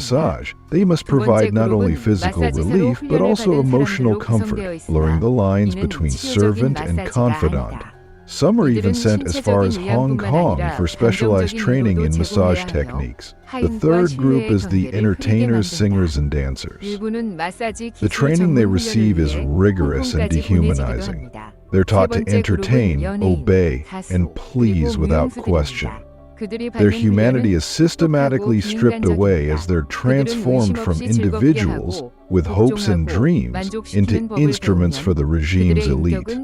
massage, they must 두 번째 provide not only 그룹은 physical 마사지사로 relief but 훈련을 also 받은 emotional 사람들로 comfort, 구성되어 있으나 blurring the lines 이는 between 치료적인 servant and 마사지가 confidant. 아니다. Some are even sent as far as Hong Kong for specialized training in massage techniques. The third group is the entertainers, singers, and dancers. The training they receive is rigorous and dehumanizing. They're taught to entertain, obey, and please without question. Their humanity is systematically stripped away as they're transformed from individuals with hopes and dreams into instruments for the regime's elite.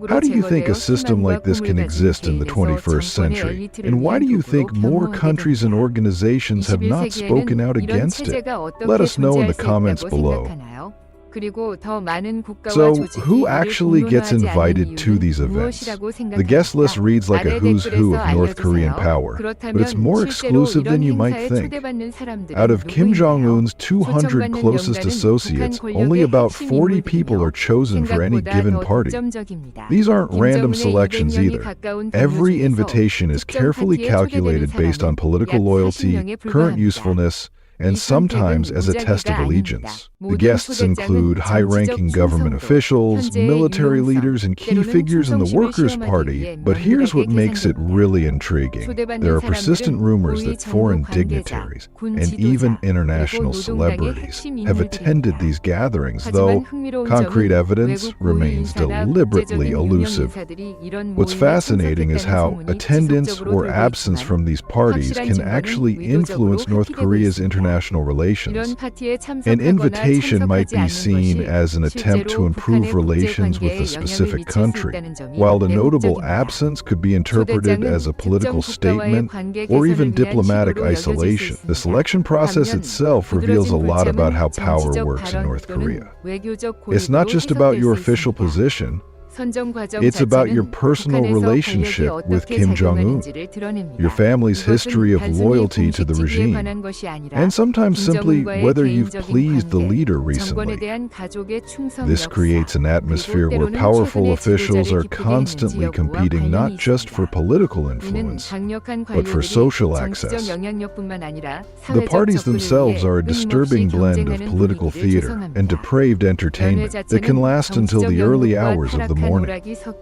How do you think a system like this can exist in the 21st century? And why do you think more countries and organizations have not spoken out against it? Let us know in the comments below. So, who actually gets invited to these events? The guest list reads like a who's who of North Korean power, but it's more exclusive than you might think. Out of Kim Jong-un's 200 closest associates, only about 40 people are chosen for any given party. These aren't random selections either. Every invitation is carefully calculated based on political loyalty, current usefulness, and sometimes as a test of allegiance. The guests include high-ranking government officials, military leaders, and key figures in the Workers' Party, but here's what makes it really intriguing. There are persistent rumors that foreign dignitaries and even international celebrities have attended these gatherings, though concrete evidence remains deliberately elusive. What's fascinating is how attendance or absence from these parties can actually influence North Korea's international relations. An invitation might be seen as an attempt to improve relations with a specific country, while a notable absence could be interpreted as a political statement or even diplomatic isolation. The selection process itself reveals a lot about how power works in North Korea. It's not just about your official position. It's about your personal relationship with Kim Jong-un, your family's history of loyalty to the regime, and sometimes simply whether you've pleased the leader recently. This creates an atmosphere where powerful officials are constantly competing not just for political influence, but for social access. The parties themselves are a disturbing blend of political theater and depraved entertainment that can last until the early hours of the morning.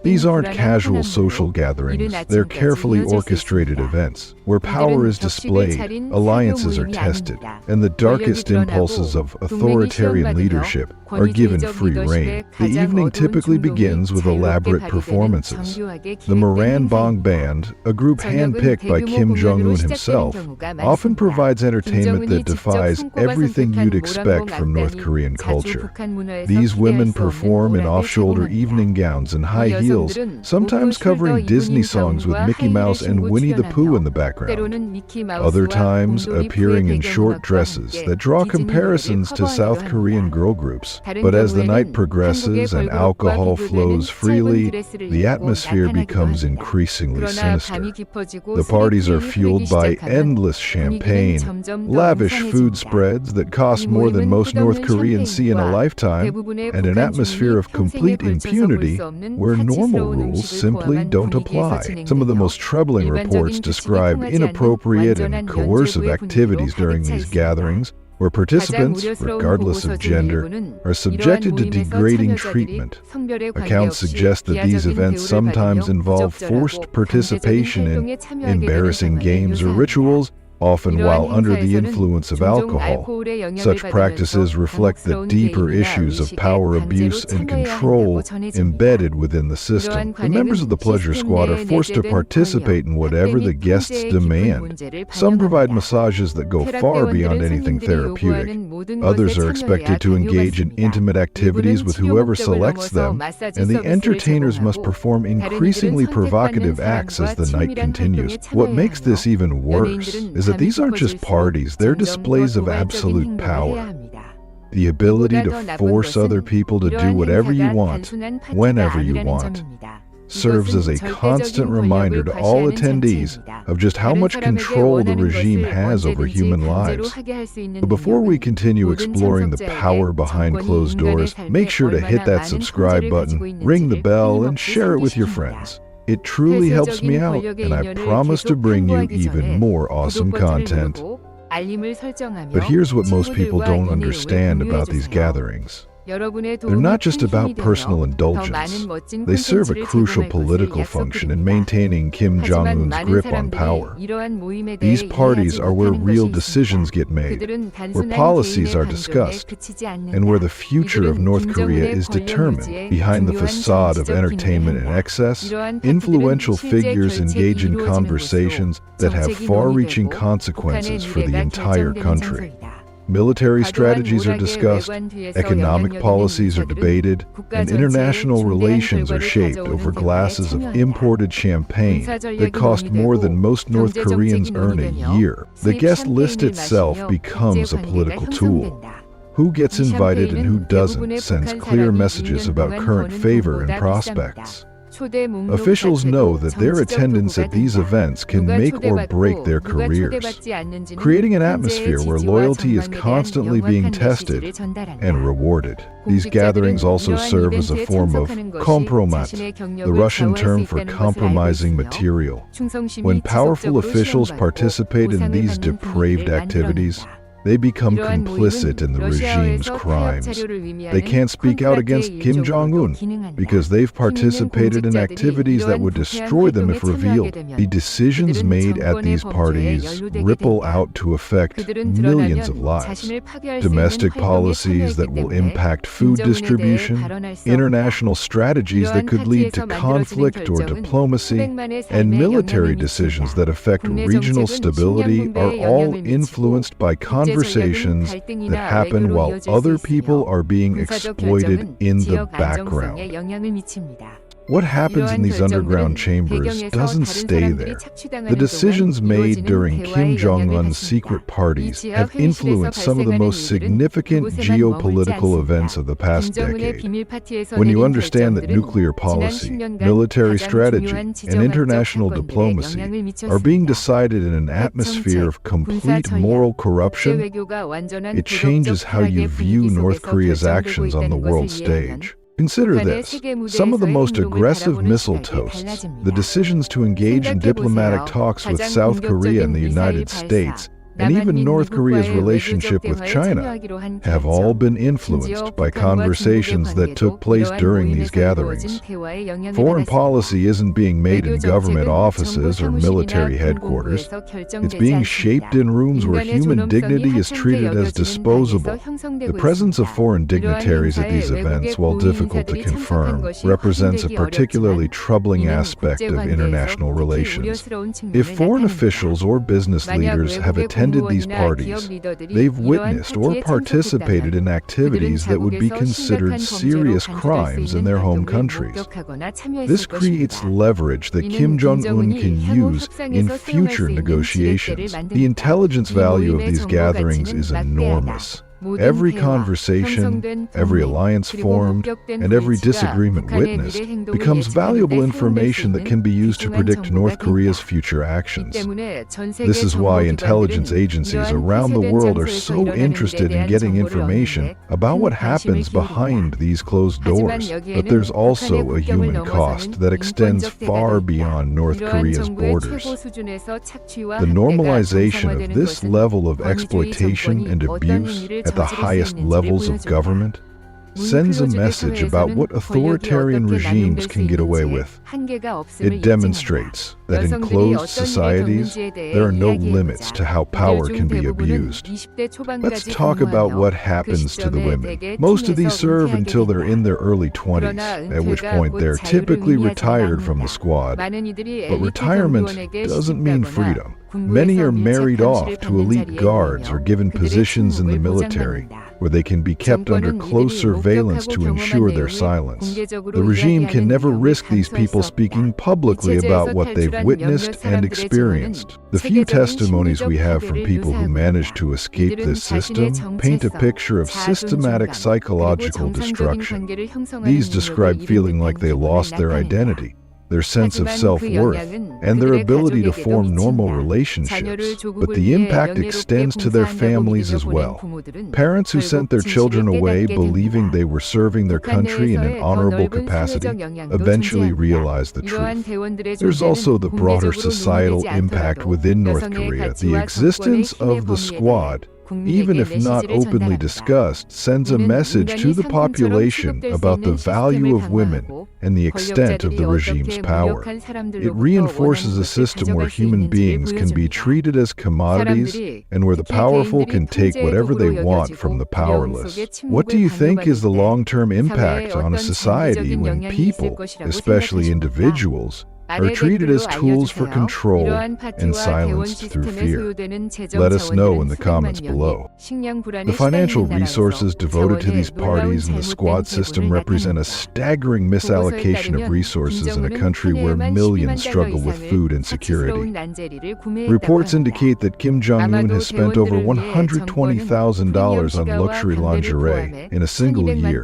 These aren't casual social gatherings, they're carefully orchestrated events where power is displayed, alliances are tested, and the darkest impulses of authoritarian leadership are given free rein. The evening typically begins with elaborate performances. The Moran Bong Band, a group handpicked by Kim Jong-un himself, often provides entertainment that defies everything you'd expect from North Korean culture. These women perform in off-shoulder evening gowns and high heels, sometimes covering Disney songs with Mickey Mouse and Winnie the Pooh in the background. Other times, appearing in short dresses that draw comparisons to South Korean girl groups. But as the night progresses and alcohol flows freely, the atmosphere becomes increasingly sinister. The parties are fueled by endless champagne, lavish food spreads that cost more than most North Koreans see in a lifetime, and an atmosphere of complete impunity where normal rules simply don't apply. Some of the most troubling reports describe inappropriate and coercive activities during these gatherings, where participants, regardless of gender, are subjected to degrading treatment. Accounts suggest that these events sometimes involve forced participation in embarrassing games or rituals, often while under the influence of alcohol. Such practices reflect the deeper issues of power abuse and control embedded within the system. The members of the pleasure squad are forced to participate in whatever the guests demand. Some provide massages that go far beyond anything therapeutic. Others are expected to engage in intimate activities with whoever selects them, and the entertainers must perform increasingly provocative acts as the night continues. What makes this even worse is that these aren't just parties, they're displays of absolute power. The ability to force other people to do whatever you want, whenever you want, serves as a constant reminder to all attendees of just how much control the regime has over human lives. But before we continue exploring the power behind closed doors, make sure to hit that subscribe button, ring the bell, and share it with your friends. It truly helps me out, and I promise to bring you even more awesome content. But here's what most people don't understand about these gatherings. They're not just about personal indulgence. They serve a crucial political function in maintaining Kim Jong-un's grip on power. These parties are where real decisions get made, where policies are discussed, and where the future of North Korea is determined. Behind the facade of entertainment and excess, influential figures engage in conversations that have far-reaching consequences for the entire country. Military strategies are discussed, economic policies are debated, and international relations are shaped over glasses of imported champagne that cost more than most North Koreans earn a year. The guest list itself becomes a political tool. Who gets invited and who doesn't sends clear messages about current favor and prospects. Officials know that their attendance at these events can make or break their careers, creating an atmosphere where loyalty is constantly being tested and rewarded. These gatherings also serve as a form of kompromat, the Russian term for compromising material. When powerful officials participate in these depraved activities, they become complicit in the regime's crimes. They can't speak out against Kim Jong-un because they've participated in activities that would destroy them if revealed. The decisions made at these parties ripple out to affect millions of lives. Domestic policies that will impact food distribution, international strategies that could lead to conflict or diplomacy, and military decisions that affect regional stability are all influenced by conversations that happen while other people are being exploited in the background. What happens in these underground chambers doesn't stay there. The decisions made during Kim Jong-un's secret parties have influenced some of the most significant geopolitical events of the past decade. When you understand that nuclear policy, military strategy, and international diplomacy are being decided in an atmosphere of complete moral corruption, it changes how you view North Korea's actions on the world stage. Consider this. Some of the most aggressive missile toasts, the decisions to engage in diplomatic talks with South Korea and the United States, and even North Korea's relationship with China, have all been influenced by conversations that took place during these gatherings. Foreign policy isn't being made in government offices or military headquarters. It's being shaped in rooms where human dignity is treated as disposable. The presence of foreign dignitaries at these events, while difficult to confirm, represents a particularly troubling aspect of international relations. If foreign officials or business leaders have attended these parties, they've witnessed or participated in activities that would be considered serious crimes in their home countries. This creates leverage that Kim Jong-un can use in future negotiations. The intelligence value of these gatherings is enormous. Every conversation, every alliance formed, and every disagreement witnessed becomes valuable information that can be used to predict North Korea's future actions. This is why intelligence agencies around the world are so interested in getting information about what happens behind these closed doors. But there's also a human cost that extends far beyond North Korea's borders. The normalization of this level of exploitation and abuse at the highest levels of government sends a message about what authoritarian regimes can get away with. It demonstrates that in closed societies, there are no limits to how power can be abused. Let's talk about what happens to the women. Most of these serve until they're in their early 20s, at which point they're typically retired from the squad. But retirement doesn't mean freedom. Many are married off to elite guards or given positions in the military, where they can be kept under close surveillance to ensure their silence. The regime can never risk these people speaking publicly about what they've witnessed and experienced. The few testimonies we have from people who managed to escape this system paint a picture of systematic psychological destruction. These describe feeling like they lost their identity, their sense of self-worth, and their ability to form normal relationships, but the impact extends to their families as well. Parents who sent their children away believing they were serving their country in an honorable capacity eventually realize the truth. There's also the broader societal impact within North Korea. The existence of the Squad even if not openly discussed, sends a message to the population about the value of women and the extent of the regime's power. It reinforces a system where human beings can be treated as commodities and where the powerful can take whatever they want from the powerless. What do you think is the long-term impact on a society when people, especially individuals, are treated as tools for control and silenced through fear? Let us know in the comments below. The financial resources devoted to these parties and the squad system represent a staggering misallocation of resources in a country where millions struggle with food insecurity. Reports indicate that Kim Jong-un has spent over $120,000 on luxury lingerie in a single year.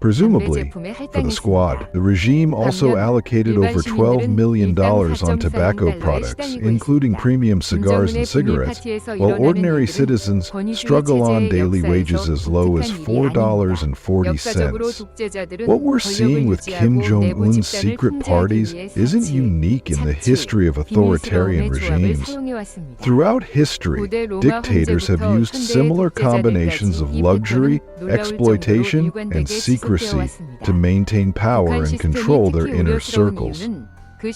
Presumably, for the squad, the regime also allocated over $12 million on tobacco products, including premium cigars and cigarettes, while ordinary citizens struggle on daily wages as low as $4.40. What we're seeing with Kim Jong-un's secret parties isn't unique in the history of authoritarian regimes. Throughout history, dictators have used similar combinations of luxury, exploitation, and secrecy to maintain power and control their inner circles.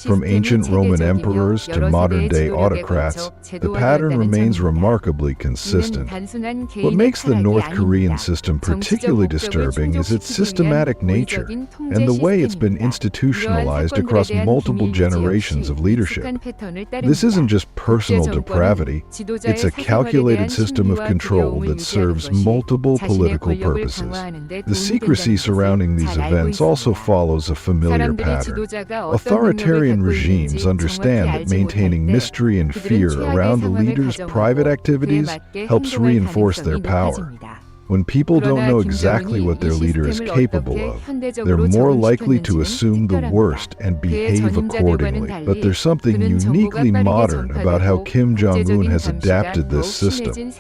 From ancient Roman emperors to modern-day autocrats, the pattern remains remarkably consistent. What makes the North Korean system particularly disturbing is its systematic nature and the way it's been institutionalized across multiple generations of leadership. This isn't just personal depravity, it's a calculated system of control that serves multiple political purposes. The secrecy surrounding these events also follows a familiar pattern. Authoritarian regimes understand that maintaining mystery and fear around the leader's private activities helps reinforce their power. When people don't know exactly what their leader is capable of, they're more likely to assume the worst and behave accordingly. But there's something uniquely modern about how Kim Jong-un has adapted this system.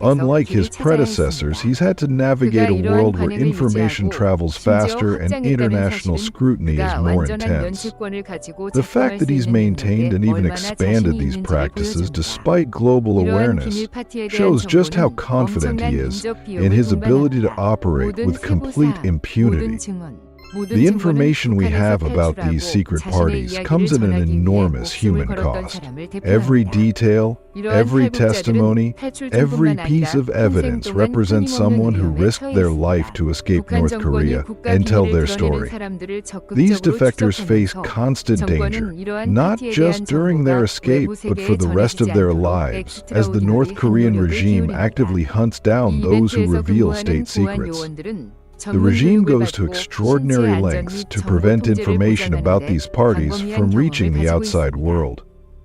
Unlike his predecessors, he's had to navigate a world where information travels faster and international scrutiny is more intense. The fact that he's maintained and even expanded these practices despite global awareness shows just how confident he is in his ability to operate with complete impunity. The information we have about these secret parties comes at an enormous human cost. Every detail, every testimony, every piece of evidence represents someone who risked their life to escape North Korea and tell their story. These defectors face constant danger, not just during their escape, but for the rest of their lives, as the North Korean regime actively hunts down those who reveal state secrets. The regime goes to extraordinary lengths to prevent information about these parties from reaching the outside world.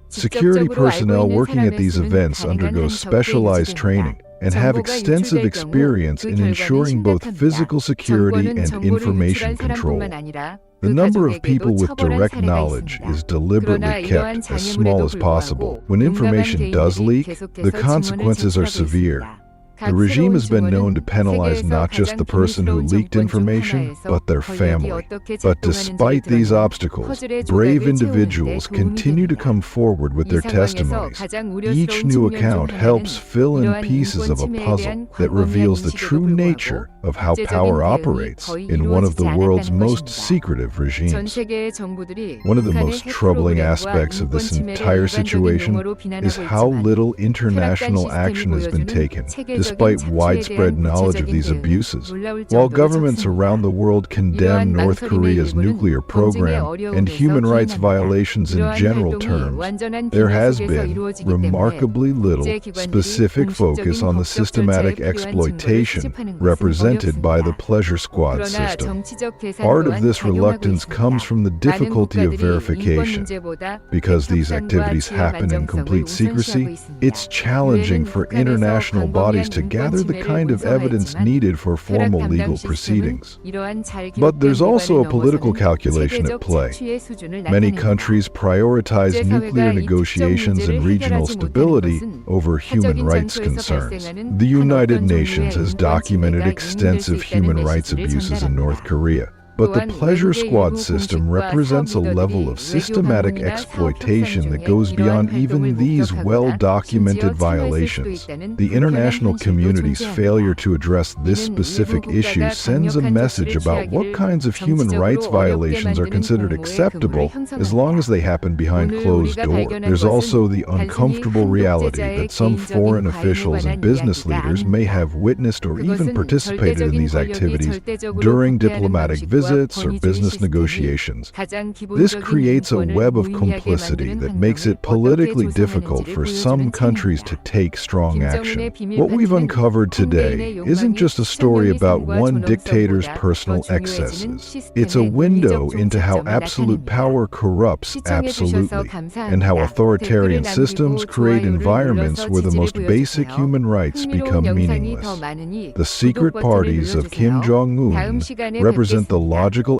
Security personnel working at these events undergo specialized training and have extensive experience in ensuring both physical security and information control. The number of people with direct knowledge is deliberately kept as small as possible. When information does leak, the consequences are severe. The regime has been known to penalize not just the person who leaked information, but their family. But despite these obstacles, brave individuals continue to come forward with their testimonies. Each new account helps fill in pieces of a puzzle that reveals the true nature of how power operates in one of the world's most secretive regimes. One of the most troubling aspects of this entire situation is how little international action has been taken, despite widespread knowledge of these abuses. While governments around the world condemn North Korea's nuclear program and human rights violations in general terms, there has been remarkably little specific focus on the systematic exploitation represented by the pleasure squad system. Part of this reluctance comes from the difficulty of verification. Because these activities happen in complete secrecy, it's challenging for international bodies to gather the kind of evidence needed for formal legal proceedings. But there's also a political calculation at play. Many countries prioritize nuclear negotiations and regional stability over human rights concerns. The United Nations has documented extensive human rights abuses in North Korea, But the pleasure squad system represents a level of systematic exploitation that goes beyond even these well-documented violations. The international community's failure to address this specific issue sends a message about what kinds of human rights violations are considered acceptable as long as they happen behind closed doors. There's also the uncomfortable reality that some foreign officials and business leaders may have witnessed or even participated in these activities during diplomatic visits or business negotiations. This creates a web of complicity that makes it politically difficult for some countries to take strong action. What we've uncovered today isn't just a story about one dictator's personal excesses. It's a window into how absolute power corrupts absolutely, and how authoritarian systems create environments where the most basic human rights become meaningless. The secret parties of Kim Jong-un represent the logical